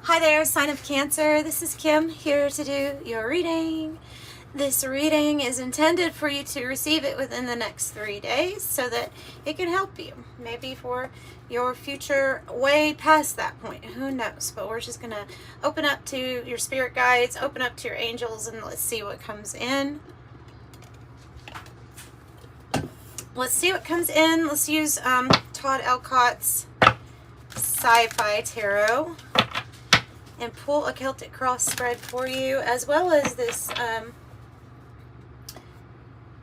Hi there, sign of Cancer. This is Kim here to do your reading. This reading is intended for you to receive it within the next 3 days so that it can help you. Maybe for your future way past that point. Who knows? But we're just going to open up to your spirit guides, open up to your angels, and let's see what comes in. Let's see what comes in. Let's use Todd Elcott's Sci-Fi Tarot and pull a Celtic cross spread for you, as well as this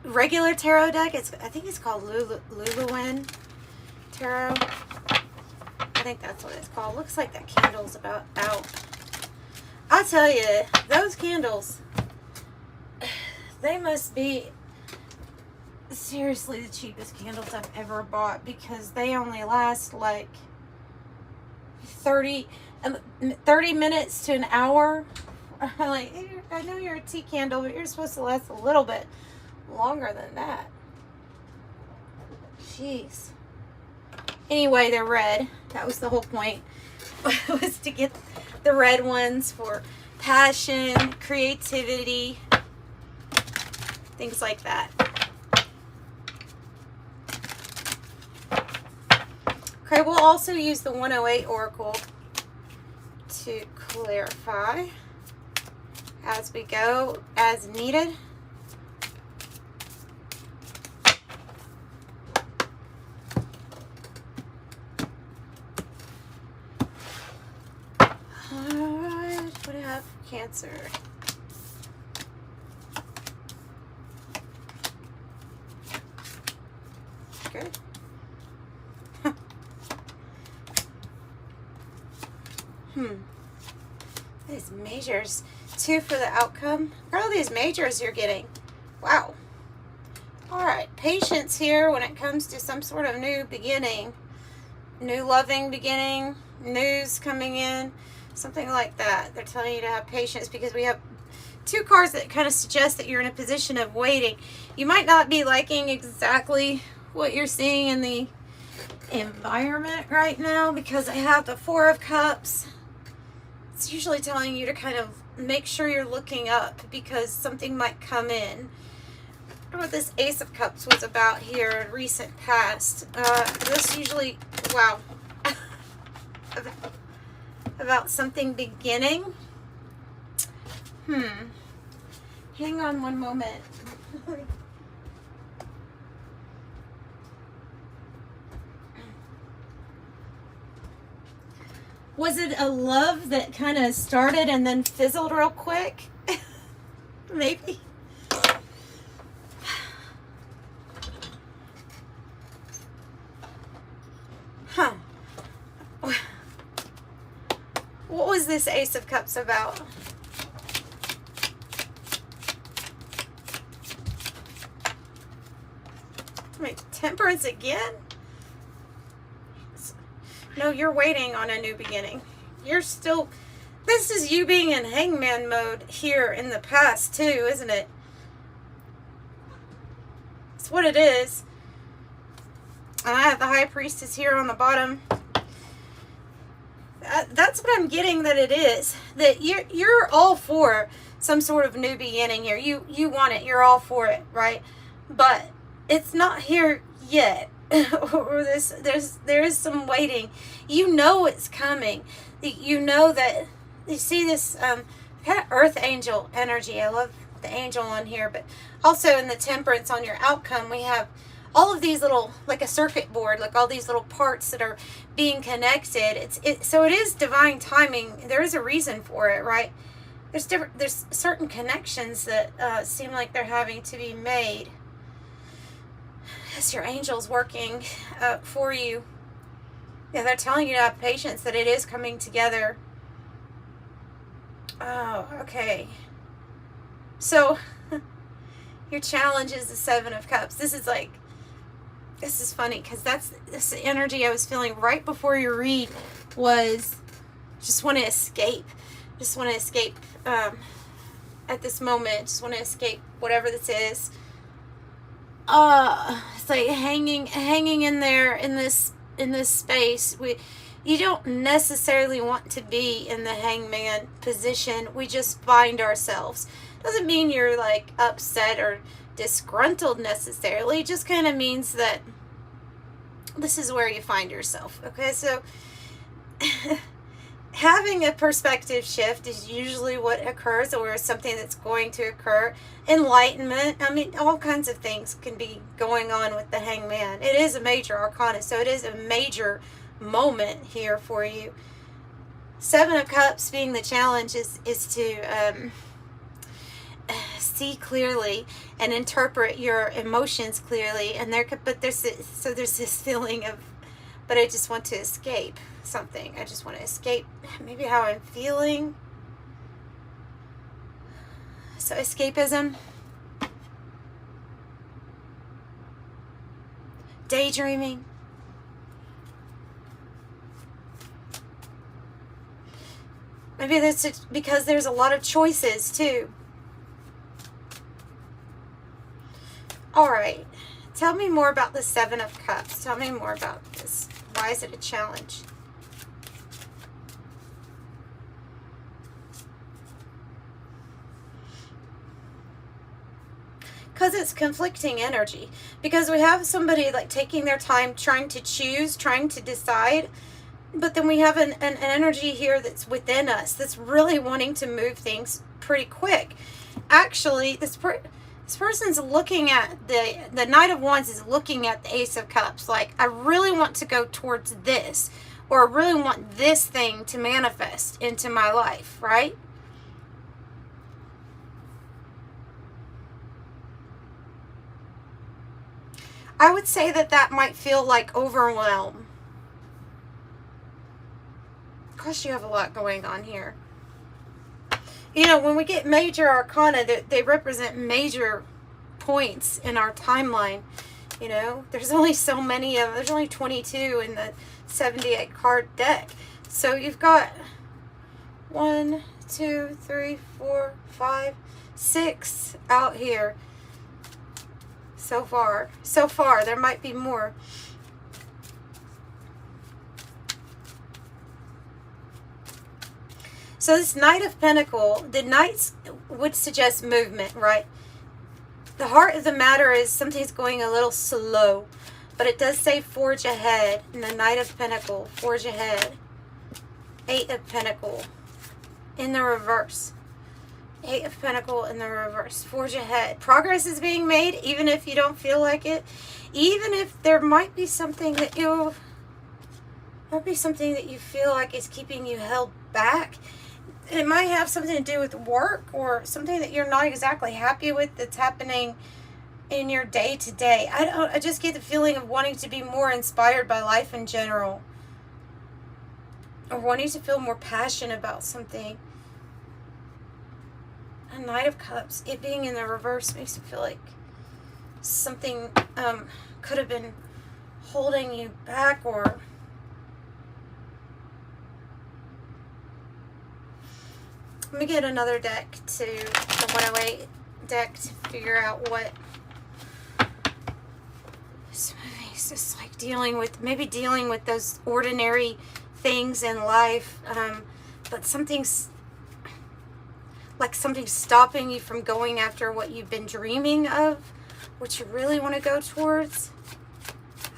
regular tarot deck. I think it's called Luluwen Tarot. I think that's what it's called. Looks like that candle's about out. I'll tell you, those candles, they must be seriously the cheapest candles I've ever bought, because they only last like 30 minutes to an hour. Like, I know you're a tea candle, but you're supposed to last a little bit longer than that. Jeez. Anyway, they're red. That was the whole point. Was to get the red ones for passion, creativity, things like that. Okay, we'll also use the 108 Oracle to clarify as we go, as needed. Alright, what do I have for Cancer? Good. These majors. 2 for the outcome. Look at all these majors you're getting. Wow. Alright, patience here when it comes to some sort of new beginning. New loving beginning. News coming in. Something like that. They're telling you to have patience because we have 2 cards that kind of suggest that you're in a position of waiting. You might not be liking exactly what you're seeing in the environment right now, because I have the 4 of Cups. It's usually telling you to kind of make sure you're looking up, because something might come in. I don't know what this Ace of Cups was about here in recent past. This usually, wow, about something beginning. Hang on one moment. Was it a love that kind of started and then fizzled real quick? Maybe. Huh. What was this Ace of Cups about? Wait, Temperance again? No, you're waiting on a new beginning. You're still... This is you being in hangman mode here in the past too, isn't it? It's what it is. And I have the High Priestess here on the bottom. That's what I'm getting that it is. That you're all for some sort of new beginning here. You want it. You're all for it, right? But it's not here yet. Or there is some waiting. You know it's coming. You know that you see this kind of earth angel energy. I love the angel on here, but also in the Temperance on your outcome, we have all of these little, like a circuit board, like all these little parts that are being connected. So it is divine timing. There is a reason for it, right? There's certain connections that seem like they're having to be made. It's your angels working for you. Yeah, they're telling you to have patience, that it is coming together. Oh, okay. So, your challenge is the 7 of Cups. This is funny, because this energy I was feeling right before your read was just want to escape. Just want to escape at this moment. Just want to escape whatever this is. It's like hanging in there in this space. You don't necessarily want to be in the hangman position. We just find ourselves. Doesn't mean you're like upset or disgruntled necessarily. It just kind of means that this is where you find yourself. Okay, so having a perspective shift is usually what occurs, or something that's going to occur. Enlightenment, I mean, all kinds of things can be going on with the hangman. It is a major arcana, so it is a major moment here for you. Seven of Cups being the challenge is to see clearly and interpret your emotions clearly. And there's this feeling of, but I just want to escape something. I just want to escape maybe how I'm feeling. So escapism, daydreaming, maybe that's because there's a lot of choices too. All right, tell me more about the Seven of Cups. Tell me more about this. Why is it a challenge? Because it's conflicting energy. Because we have somebody like taking their time trying to choose, trying to decide. But then we have an energy here that's within us that's really wanting to move things pretty quick. Actually, this person's looking at the Knight of Wands is looking at the Ace of Cups. Like, I really want to go towards this. Or I really want this thing to manifest into my life, right? I would say that might feel like overwhelm. Gosh, you have a lot going on here. You know, when we get major arcana, they represent major points in our timeline. You know, there's only so many of them. There's only 22 in the 78 card deck. So you've got 1, 2, 3, 4, 5, 6 out here. So far. There might be more. So this Knight of Pentacles, the Knights would suggest movement, right? The heart of the matter is something's going a little slow, but it does say forge ahead. And the Knight of Pentacles, forge ahead. Eight of Pentacles in the reverse. Eight of Pentacles in the reverse. Forge ahead. Progress is being made, even if you don't feel like it. Even if there might be something that you feel like is keeping you held back. It might have something to do with work or something that you're not exactly happy with that's happening in your day-to-day. I just get the feeling of wanting to be more inspired by life in general. Or wanting to feel more passionate about something. A Knight of Cups, it being in the reverse makes me feel like something could have been holding you back, or let me get another deck to the 108 deck to figure out what this movie is just like dealing with those ordinary things in life, but something's stopping you from going after what you've been dreaming of, what you really want to go towards.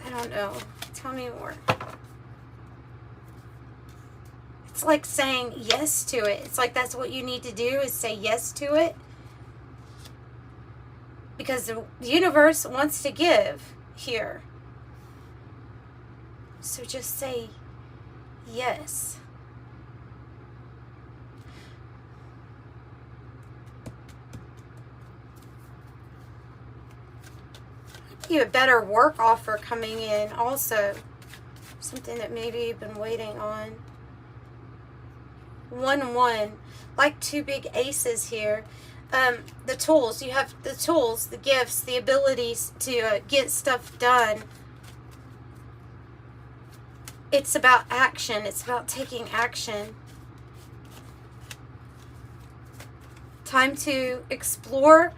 I don't know. Tell me more. It's like saying yes to it. It's like that's what you need to do, is say yes to it. Because the universe wants to give here. So just say yes. You a better work offer coming in also. Something that maybe you've been waiting on. 1-1. Like two big aces here. The tools. You have the tools, the gifts, the abilities to get stuff done. It's about action. It's about taking action. Time to explore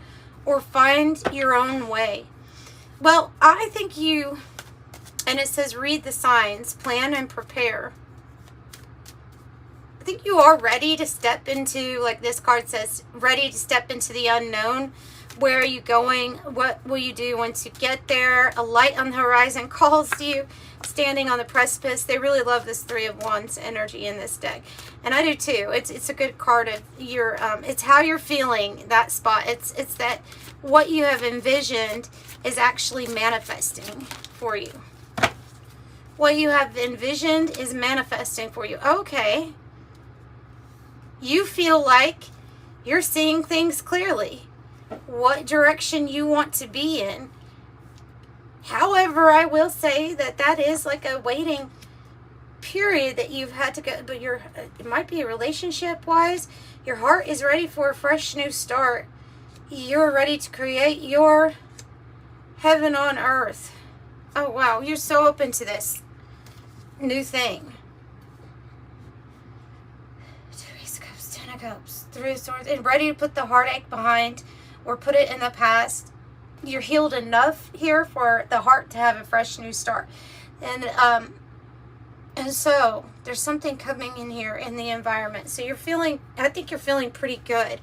or find your own way. Well, I think and it says read the signs, plan and prepare. think you are ready to step into, like this card says, ready to step into the unknown. Where are you going? What will you do once you get there? A light on the horizon calls to you. Standing on the precipice. They really love this Three of Wands energy in this deck, and I do too. It's a good card of your. It's how you're feeling that spot. It's that what you have envisioned is actually manifesting for you. What you have envisioned is manifesting for you. Okay. You feel like you're seeing things clearly. What direction you want to be in. However, I will say that that is like a waiting period that you've had to go, but it might be relationship wise. Your heart is ready for a fresh new start. You're ready to create your heaven on earth. Oh wow, you're so open to this new thing. Two of Cups, Ten of Cups, Three of Swords, and ready to put the heartache behind or put it in the past. You're healed enough here for the heart to have a fresh new start. And so there's something coming in here in the environment. So you're feeling, I think you're feeling pretty good.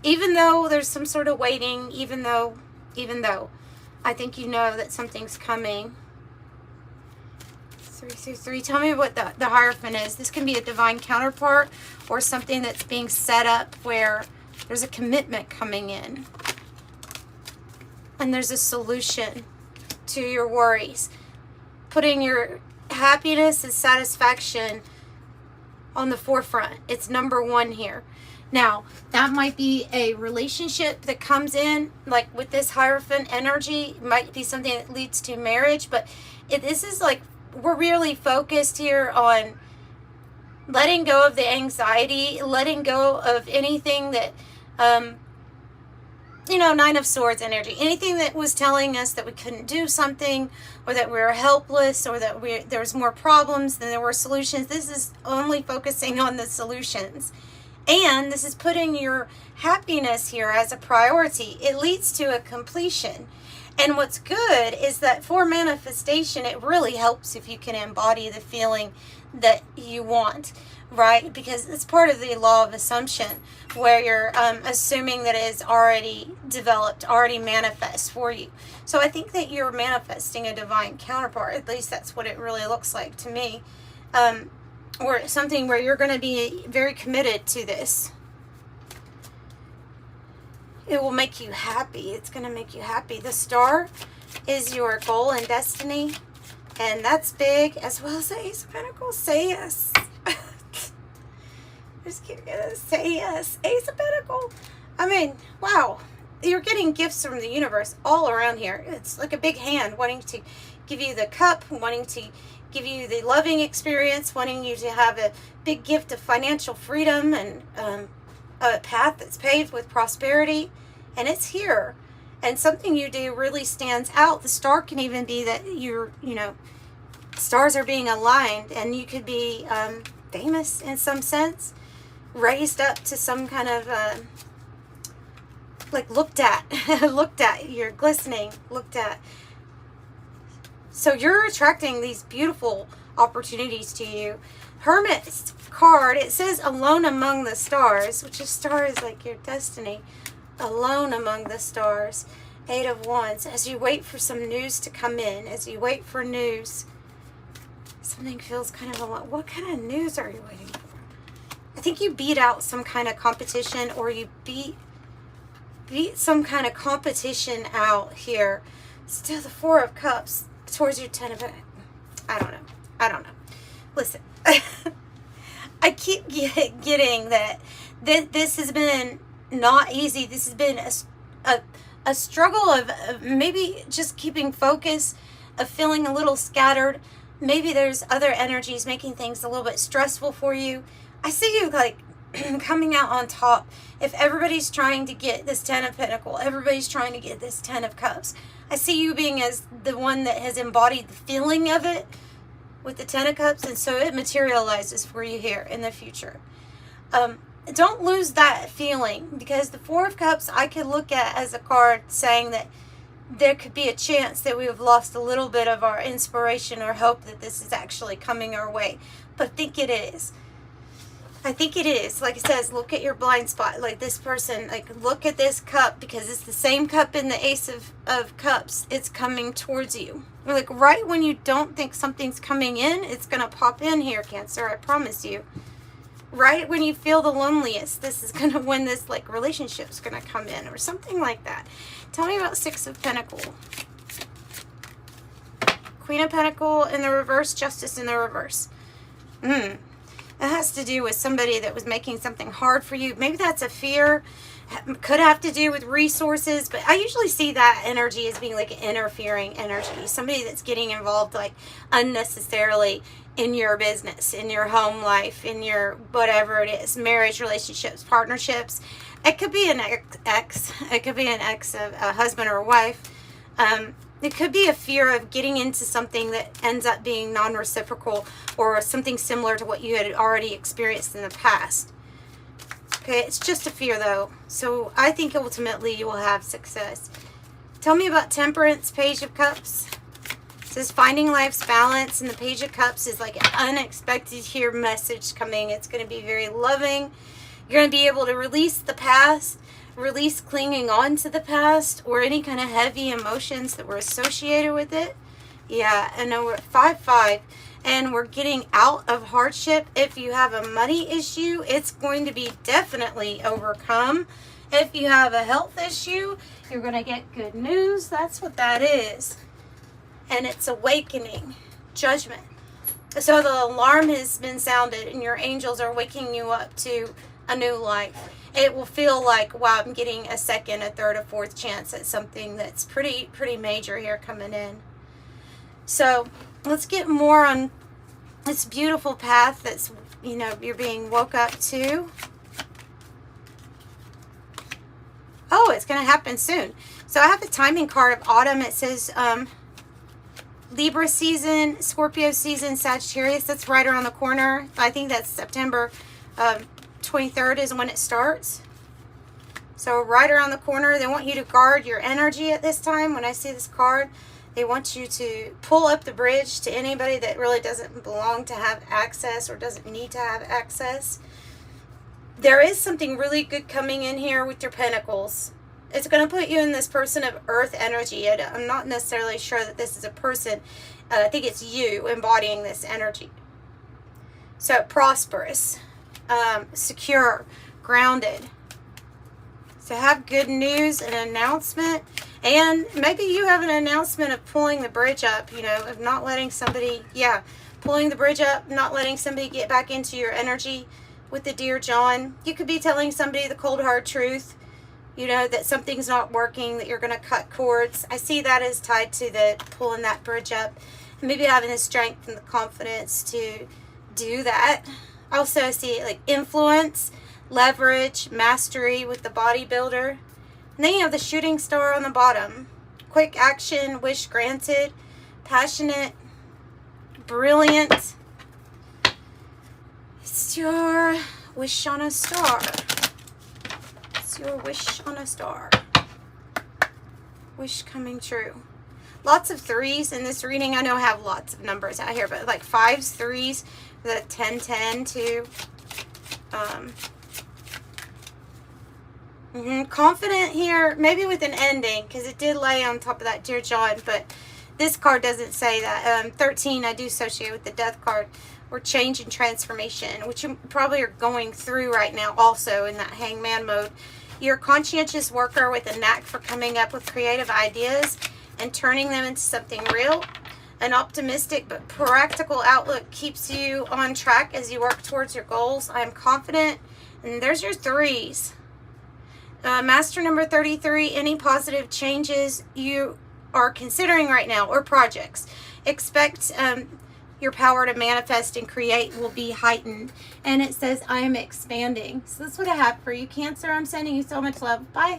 Even though there's some sort of waiting, even though, I think you know that something's coming. 333. Tell me what the Hierophant is. This can be a divine counterpart or something that's being set up where there's a commitment coming in. And there's a solution to your worries. Putting your happiness and satisfaction on the forefront. It's number one here. Now, that might be a relationship that comes in, like with this Hierophant energy. It might be something that leads to marriage. But this is like, we're really focused here on letting go of the anxiety, letting go of anything that... Nine of Swords energy. Anything that was telling us that we couldn't do something, or that we were helpless, or that there was more problems than there were solutions. This is only focusing on the solutions. And this is putting your happiness here as a priority. It leads to a completion. And what's good is that for manifestation, it really helps if you can embody the feeling that you want, right? Because it's part of the law of assumption, where you're assuming that it is already developed, already manifest for you. So I think that you're manifesting a divine counterpart. At least that's what it really looks like to me. Or something where you're going to be very committed to this. It will make you happy. It's going to make you happy. The Star is your goal and destiny. And that's big, as well as the Ace of Pentacles. Say yes. Just keep gonna say yes. Ace of Pentacles. I mean, wow. You're getting gifts from the universe all around here. It's like a big hand wanting to give you the cup, wanting to give you the loving experience, wanting you to have a big gift of financial freedom and a path that's paved with prosperity. And it's here. And something you do really stands out. The star can even be that stars are being aligned, and you could be famous in some sense, raised up to some kind of, looked at, you're glistening, looked at. So you're attracting these beautiful opportunities to you. Hermit's card, it says alone among the stars, which is stars like your destiny. Alone among the stars. Eight of Wands. As you wait for some news to come in, as you wait for news, something feels kind of alone. What kind of news are you waiting for? I think you beat out some kind of competition, or you beat some kind of competition out here. Still the Four of Cups towards your Ten of... I don't know. Listen, I keep getting that this has been not easy. This has been a struggle of maybe just keeping focus, of feeling a little scattered. Maybe there's other energies making things a little bit stressful for you. I see you like coming out on top. If everybody's trying to get this Ten of Pentacles, everybody's trying to get this Ten of Cups. I see you being as the one that has embodied the feeling of it with the Ten of Cups, and so it materializes for you here in the future. Don't lose that feeling, because the Four of Cups I could look at as a card saying that there could be a chance that we have lost a little bit of our inspiration or hope that this is actually coming our way. But I think it is. I think it is. Like it says, look at your blind spot. Like this person, like look at this cup, because it's the same cup in the Ace of Cups. It's coming towards you. Like right when you don't think something's coming in, it's going to pop in here, Cancer. I promise you. Right when you feel the loneliest, this is going to, when this like relationship's going to come in or something like that. Tell me about Six of Pentacles. Queen of Pentacles in the reverse, Justice in the reverse. It has to do with somebody that was making something hard for you. Maybe that's a fear. Could have to do with resources. But I usually see that energy as being like an interfering energy. Somebody that's getting involved like unnecessarily in your business, in your home life, in your whatever it is. Marriage, relationships, partnerships. It could be an ex. It could be an ex of a husband or a wife. It could be a fear of getting into something that ends up being non-reciprocal or something similar to what you had already experienced in the past. Okay, it's just a fear though. So I think ultimately you will have success. Tell me about Temperance, Page of Cups. It says finding life's balance, and the Page of Cups is like an unexpected here message coming. It's going to be very loving. You're going to be able to release the past. Release clinging on to the past or any kind of heavy emotions that were associated with it. Yeah, and then we're at 5-5 and we're getting out of hardship. If you have a money issue, it's going to be definitely overcome. If you have a health issue, you're going to get good news. That's what that is. And it's awakening, judgment. So the alarm has been sounded and your angels are waking you up to a new life. It will feel like, wow, I'm getting a second, a third, a fourth chance at something that's pretty major here coming in. So let's get more on this beautiful path that's, you know, you're being woke up to. Oh, it's going to happen soon. So I have the timing card of autumn. It says Libra season, Scorpio season, Sagittarius. That's right around the corner. I think that's September 23rd is when it starts. So right around the corner. They want you to guard your energy at this time. When I see this card, they want you to pull up the bridge to anybody that really doesn't belong to have access or doesn't need to have access. There is something really good coming in here with your pentacles. It's going to put you in this person of earth energy. I'm not necessarily sure that this is a person. I think it's you embodying this energy. So prosperous. Secure, grounded. So have good news, an announcement, and maybe you have an announcement of pulling the bridge up, you know, of not letting somebody, pulling the bridge up, not letting somebody get back into your energy with the Dear John. You could be telling somebody the cold hard truth, you know, that something's not working, that you're going to cut cords. I see that as tied to the pulling that bridge up, and maybe having the strength and the confidence to do that. Also, I see like influence, leverage, mastery with the bodybuilder. And then you have the shooting star on the bottom. Quick action, wish granted, passionate, brilliant. It's your wish on a star. It's your wish on a star. Wish coming true. Lots of threes in this reading. I know I have lots of numbers out here, but like 5s, 3s, the 10-10 too. Confident here, maybe with an ending, because it did lay on top of that Dear John, but this card doesn't say that. 13 I do associate with the Death card, or change and transformation, which you probably are going through right now also in that hangman mode. You're a conscientious worker with a knack for coming up with creative ideas and turning them into something real. An optimistic but practical outlook keeps you on track as you work towards your goals. I am confident. And there's your 3s. Master number 33, any positive changes you are considering right now or projects. Expect your power to manifest and create will be heightened. And it says, I am expanding. So that's what I have for you, Cancer. I'm sending you so much love. Bye.